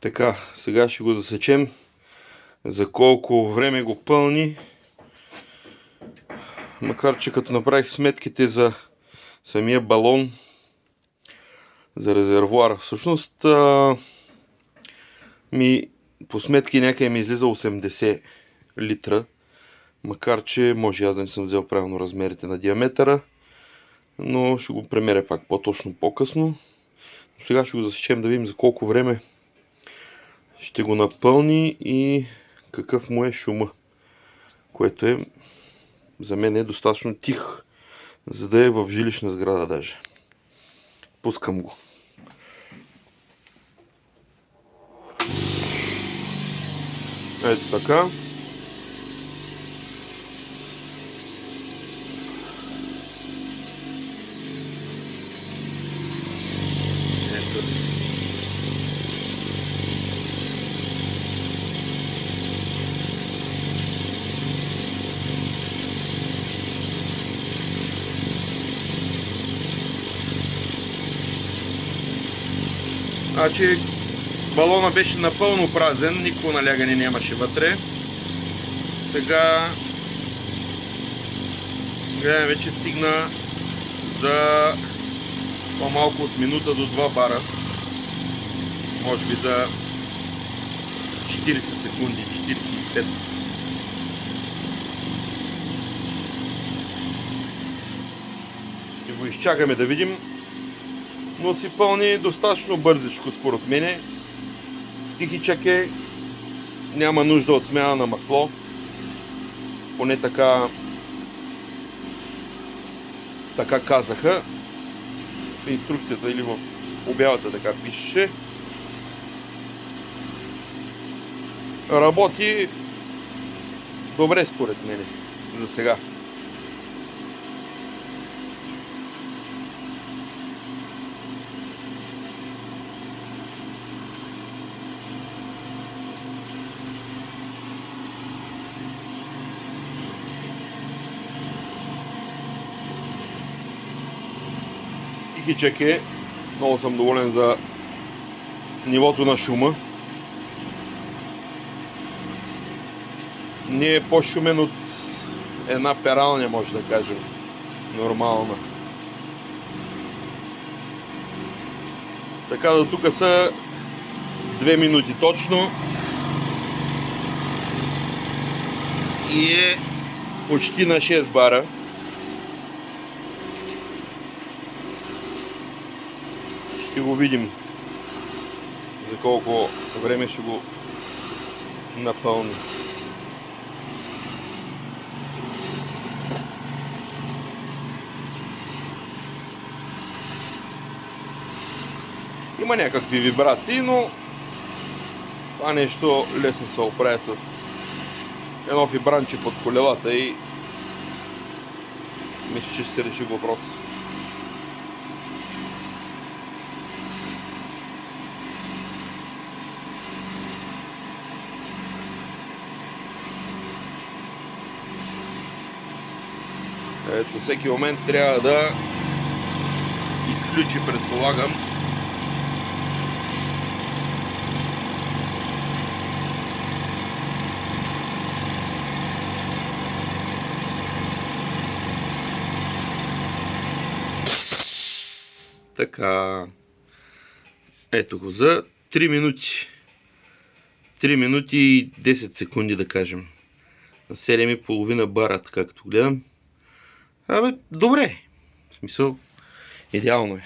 Така, сега ще го засечем за колко време го пълни. Макар че като направих сметките за самия балон, за резервуара, всъщност по сметки някъде ми излиза 80 литра. Макар че може аз да не съм взел правилно размерите на диаметъра, но ще го премеря пак по-точно по-късно. Сега ще го засечем да видим за колко време ще го напълни и какъв му е шума, което е за мен е достатъчно тих, за да е в жилищна сграда даже. Пускам го. Ето така. Значи балона беше напълно празен, никакво налягане нямаше вътре. Сега гледам, вече стигна за по-малко от минута до 2 бара. Може би за 40 секунди, 45. Ще го изчакаме да видим. Но си пълни достатъчно бързичко според мене. Тихичък е, няма нужда от смяна на масло. Поне така казаха. В инструкцията или в обявата така пишеше. Работи добре според мене за сега. Тихичък е, много съм доволен за нивото на шума. Не е по-шумен от една пералня, може да кажем, нормална. Така до тук са 2 минути точно и е почти на 6 бара. Ще го видим за колко време ще го напълни. Има някакви вибрации, но това нещо лесно се оправя с едно вибранче под колелата и мисля, че ще се реши въпрос. Ето, всеки момент трябва да изключи, предполагам. Така, ето го за 3 минути. 3 минути и 10 секунди да кажем. На 7,5 бара, така като гледам. Абе, добре. В смисъл, идеално е.